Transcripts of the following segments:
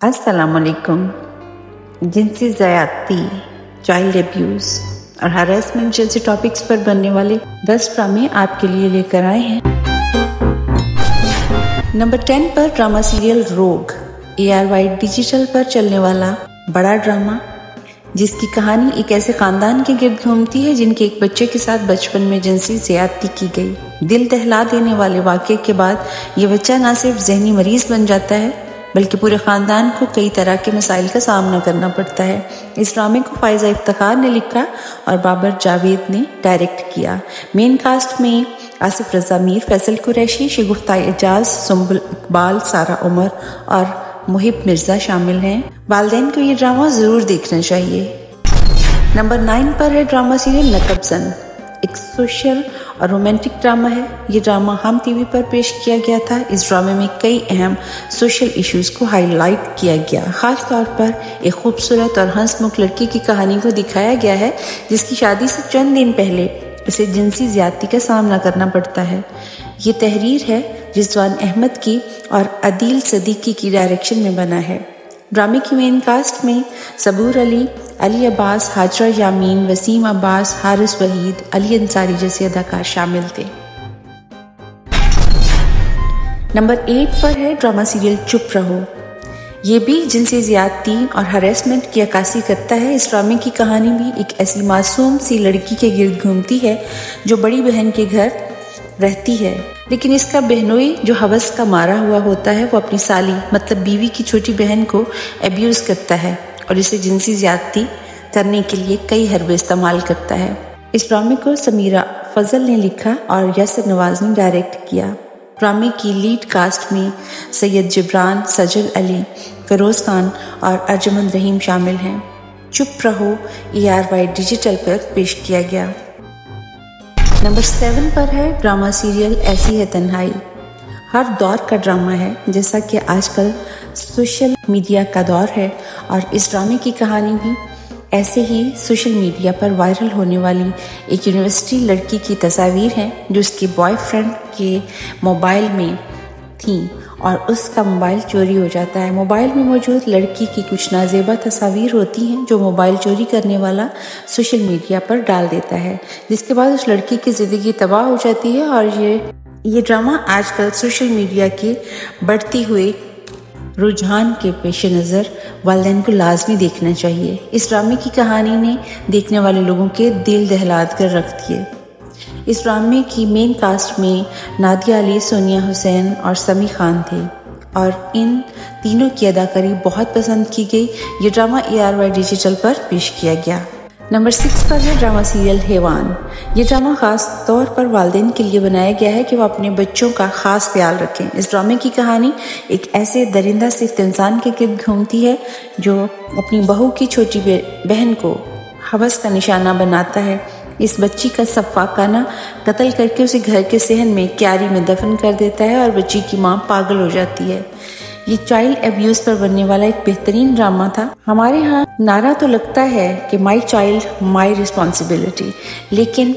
अस्सलामुअलैकुम। जिनसी ज़्यादती, child abuse और harassment जैसे टॉपिक्स पर बनने वाले 10 ड्रामे आपके लिए लेकर आए हैं। नंबर 10 पर ड्रामा सीरियल रोग, ARY डिजिटल पर चलने वाला बड़ा ड्रामा, जिसकी कहानी एक ऐसे खानदान के गिर्द घूमती है जिनके एक बच्चे के साथ बचपन में जिनसी ज़्यादती की गई। दिल दहला देने वाले वाक़े के बाद ये बच्चा न सिर्फ ज़हनी मरीज बन जाता है बल्कि पूरे ख़ानदान को कई तरह के मसाइल का सामना करना पड़ता है। इस ड्रामे को फ़ाइज़ा इफ्तिखार ने लिखा और बाबर जावेद ने डायरेक्ट किया। मेन कास्ट में आसिफ रज़ा मीर, फैसल कुरैशी, शगुफ्ता एजाज, सुंबुल इकबाल, सारा उमर और मुहिब मिर्ज़ा शामिल हैं। वालिदैन को ये ड्रामा ज़रूर देखना चाहिए। नंबर 9 पर है ड्रामा सीरियल नकबज़न, एक सोशल और रोमांटिक ड्रामा है। ये ड्रामा हम टीवी पर पेश किया गया था। इस ड्रामे में कई अहम सोशल इश्यूज़ को हाईलाइट किया गया। ख़ास तौर पर एक खूबसूरत और हंसमुख लड़की की कहानी को दिखाया गया है जिसकी शादी से चंद दिन पहले उसे जिनसी ज़्यादती का सामना करना पड़ता है। ये तहरीर है रिजवान अहमद की और अदील सदीकी की डायरेक्शन में बना है। ड्रामे की मेन कास्ट में सबूर अली, अली अब्बास, हाजरा यामीन, वसीम अब्बास, हारिस वहीद, अली अंसारी जैसे अदाकार शामिल थे। नंबर 8 पर है ड्रामा सीरियल चुप रहो। ये भी जिनसी ज़्यादती और हरेसमेंट की अक्कासी करता है। इस ड्रामे की कहानी भी एक ऐसी मासूम सी लड़की के गिर्द घूमती है जो बड़ी बहन के घर रहती है, लेकिन इसका बहनोई जो हवस का मारा हुआ होता है वो अपनी साली मतलब बीवी की छोटी बहन को एब्यूज़ करता है और इसे जिनसी ज़्यादती करने के लिए कई हरबे इस्तेमाल करता है। इस ड्रामे को समीरा फजल ने लिखा और यासिर नवाज ने डायरेक्ट किया। ड्रामे की लीड कास्ट में सैयद जिब्रान, सजल अली, फिरोज़ खान और अर्जमंद रहीम शामिल हैं। चुप रहो ARY डिजिटल पर पेश किया गया। नंबर 7 पर है ड्रामा सीरियल ऐसी है तन्हाई। हर दौर का ड्रामा है, जैसा कि आजकल सोशल मीडिया का दौर है और इस ड्रामे की कहानी भी ऐसे ही सोशल मीडिया पर वायरल होने वाली एक यूनिवर्सिटी लड़की की तस्वीर हैं जो उसके बॉयफ्रेंड के मोबाइल में थी और उसका मोबाइल चोरी हो जाता है। मोबाइल में मौजूद लड़की की कुछ नाजेबा तस्वीर होती हैं जो मोबाइल चोरी करने वाला सोशल मीडिया पर डाल देता है, जिसके बाद उस लड़की की ज़िंदगी तबाह हो जाती है। और ये ड्रामा आजकल सोशल मीडिया के बढ़ती हुई रुझान के पेश नज़र वालिदैन को लाजमी देखना चाहिए। इस ड्रामे की कहानी ने देखने वाले लोगों के दिल दहला कर रख दिए। इस ड्रामे की मेन कास्ट में नादिया अली, सोनिया हुसैन और समी खान थे और इन तीनों की अदाकारी बहुत पसंद की गई। ये ड्रामा ARY डिजिटल पर पेश किया गया। नंबर 6 पर है ड्रामा सीरियल हैवान। ये ड्रामा ख़ास तौर पर वालिदैन के लिए बनाया गया है कि वो अपने बच्चों का ख़ास ख्याल रखें। इस ड्रामे की कहानी एक ऐसे दरिंदा सिर्फ इंसान के गिर्द घूमती है जो अपनी बहू की छोटी बहन को हवस का निशाना बनाता है। इस बच्ची का सफ़ाकाना कत्ल करके उसे घर के सहन में क्यारी में दफन कर देता है और बच्ची की मां पागल हो जाती है। ये चाइल्ड एब्यूज़ पर बनने वाला एक बेहतरीन ड्रामा था। हमारे यहाँ नारा तो लगता है कि माई चाइल्ड माई रिस्पॉन्सिबिलिटी, लेकिन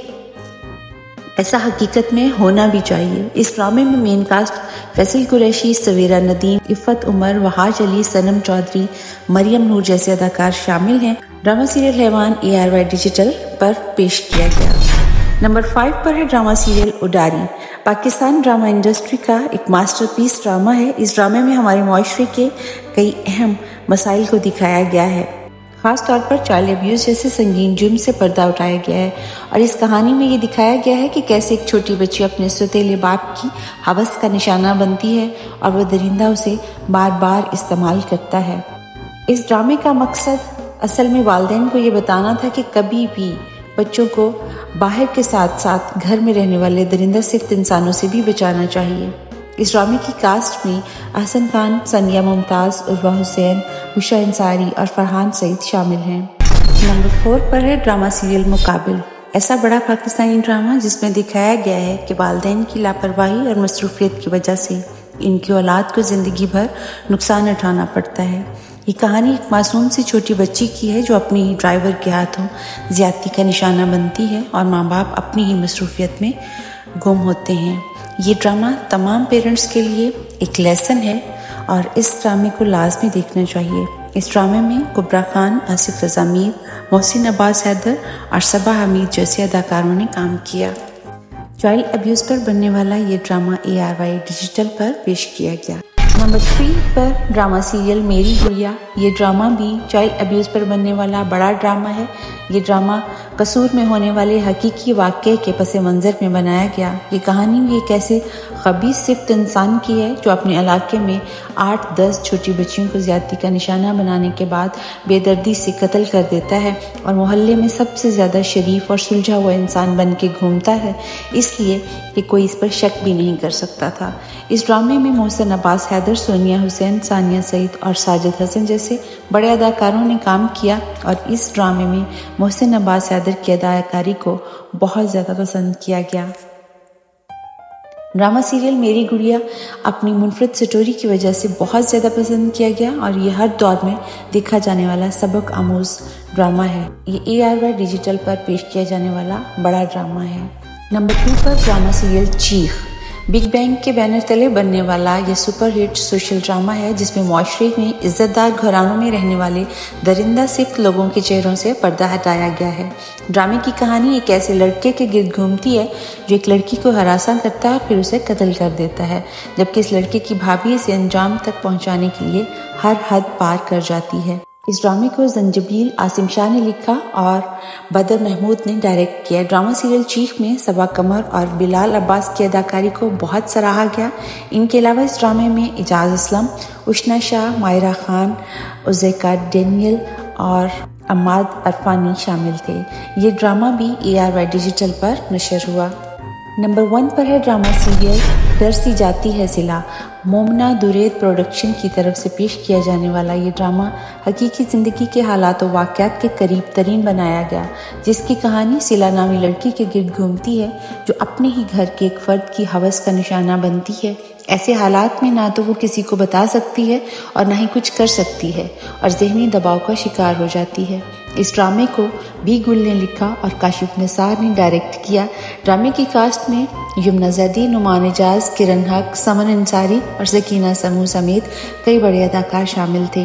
ऐसा हकीकत में होना भी चाहिए। इस ड्रामे में मेन कास्ट फैसल कुरैशी, सवेरा नदीम, इफ़त उमर, वहाज अली, सनम चौधरी, मरियम नूर जैसे अदाकार शामिल हैं। ड्रामा सीरियल हैवान ARY डिजिटल पर पेश किया गया। नंबर 5 पर है drama serial Udaari. Pakistan drama industry का एक मास्टरपीस ड्रामा है। इस ड्रामे में हमारे माशरे के कई अहम मसाइल को दिखाया गया है। ख़ास तौर पर चाइल्ड एब्यूज़ जैसे संगीन जुर्म से पर्दा उठाया गया है और इस कहानी में ये दिखाया गया है कि कैसे एक छोटी बच्ची अपने सौतेले बाप की हवस का निशाना बनती है और वह दरिंदा उसे बार बार इस्तेमाल करता है। इस ड्रामे का मकसद असल में वालिदैन को ये बताना था कि कभी भी बच्चों को बाहर के साथ साथ घर में रहने वाले दरिंदा सिर्फ इंसानों से भी बचाना चाहिए। इस ड्रामे की कास्ट में अहसन खान, सनिया मुमताज़, उर्वा हुसैन, उषा अंसारी और फरहान सईद शामिल हैं। नंबर 4 पर है ड्रामा सीरियल मुकाबिल। ऐसा बड़ा पाकिस्तानी ड्रामा जिसमें दिखाया गया है कि वालिदैन की लापरवाही और मसरूफियत की वजह से इनकी औलाद को ज़िंदगी भर नुकसान उठाना पड़ता है। ये कहानी एक मासूम सी छोटी बच्ची की है जो अपने ही ड्राइवर के हाथों ज़्यादती का निशाना बनती है और माँ बाप अपनी ही मसरूफियत में गुम होते हैं। ये ड्रामा तमाम पेरेंट्स के लिए एक लेसन है اور اس ڈرامے کو لازمی دیکھنا چاہیے۔ اس ڈرامے میں کبرا خان، آصف رضا میر، محسن عباس حیدر اور صبا حمید جیسے اداکاروں نے کام کیا۔ چائلڈ ابیوز پر بننے والا یہ ڈرامہ ARY ڈیجیٹل پر پیش کیا گیا۔ نمبر 3 پر ڈرامہ سیریل میری گڑیا۔ یہ ڈرامہ بھی چائلڈ ابیوز پر بننے والا بڑا ڈرامہ ہے۔ یہ ڈرامہ قصور میں ہونے والے حقیقی واقعے کے پس منظر میں بنایا گیا۔ یہ کہانی بھی ایک ایسے خبیث صفت انسان کی ہے جو اپنے علاقے میں 8-10 چھوٹی بچیوں کو زیادتی کا نشانہ بنانے کے بعد بے دردی سے قتل کر دیتا ہے اور محلے میں سب سے زیادہ شریف اور سلجھا ہوا انسان بن کے گھومتا ہے، اس لیے کہ کوئی اس پر شک بھی نہیں کر سکتا تھا۔ اس ڈرامے میں محسن عباس حیدر، سونیا حسین، ثانیہ سعید اور ساجد حسن جیسے بڑے اداکاروں نے کام کیا اور اس ڈرامے میں محسن عباس حیدر کی اداکاری کو بہت زیادہ پسند کیا گیا۔ ڈرامہ سیریل میری گڑیا اپنی منفرد سٹوری کی وجہ سے بہت زیادہ پسند کیا گیا اور یہ ہر دور میں دیکھا جانے والا سبق آموز ڈرامہ ہے۔ یہ ARY ڈیجیٹل پر پیش کیا جانے والا بڑا ڈرامہ ہے۔ نمبر 2 پر ڈرامہ سیریل چیخ۔ بگ بینگ کے بینر تلے بننے والا یہ سپر ہٹ سوشل ڈرامہ ہے جس میں معاشرے میں عزت دار گھرانوں میں رہنے والے درندہ صفت لوگوں کے چہروں سے پردہ ہٹایا گیا ہے۔ ڈرامے کی کہانی ایک ایسے لڑکے کے گرد گھومتی ہے جو ایک لڑکی کو ہراساں کرتا ہے اور پھر اسے قتل کر دیتا ہے، جبکہ اس لڑکے کی بھابھی اسے انجام تک پہنچانے کے لیے ہر حد پار کر جاتی ہے۔ اس ڈرامے کو زنجبیل عاصم شاہ نے لکھا اور بدر محمود نے ڈائریکٹ کیا۔ ڈرامہ سیریل چیخ میں صبا قمر اور بلال عباس کی اداکاری کو بہت سراہا گیا۔ ان کے علاوہ اس ڈرامے میں اعجاز اسلم، اشنا شاہ، مائرہ خان، عزیکا ڈینیل اور عماد عرفانی شامل تھے۔ یہ ڈرامہ بھی ARY ڈیجیٹل پر نشر ہوا۔ نمبر 1 پر ہے ڈرامہ سیریل ڈر سی جاتی ہے صلہ۔ مومنہ درید پروڈکشن کی طرف سے پیش کیا جانے والا یہ ڈرامہ حقیقی زندگی کے حالات و واقعات کے قریب ترین بنایا گیا، جس کی کہانی صلہ نامی لڑکی کے گرد گھومتی ہے جو اپنے ہی گھر کے ایک فرد کی ہوس کا نشانہ بنتی ہے۔ ایسے حالات میں نہ تو وہ کسی کو بتا سکتی ہے اور نہ ہی کچھ کر سکتی ہے اور ذہنی دباؤ کا شکار ہو جاتی ہے۔ اس ڈرامے کو بھی گل نے لکھا اور کاشف نثار نے ڈائریکٹ کیا۔ ڈرامے کی کاسٹ میں یمنا زیدی، نعمان اعجاز، کرن حق، سمن انصاری اور سکینہ سمو سمیت کئی بڑے اداکار شامل تھے۔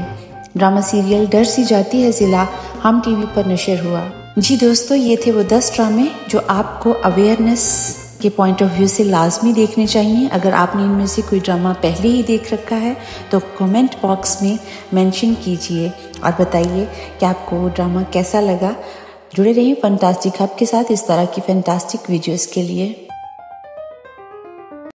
ڈرامہ سیریل ڈر سی جاتی ہے صلہ ہم ٹی وی پر نشر ہوا۔ جی دوستو، یہ تھے وہ 10 ڈرامے جو آپ کو اویئرنیس کے پوائنٹ آف ویو سے لازمی دیکھنے چاہیے۔ اگر آپ نے ان میں سے کوئی ڈرامہ پہلے ہی دیکھ رکھا ہے تو کمنٹ باکس میں مینشن کیجئے اور بتائیے کہ آپ کو وہ ڈرامہ کیسا لگا۔ جڑے رہیں فینٹاسٹک ہب کے ساتھ اس طرح کی فینٹاسٹک ویڈیوز کے لیے۔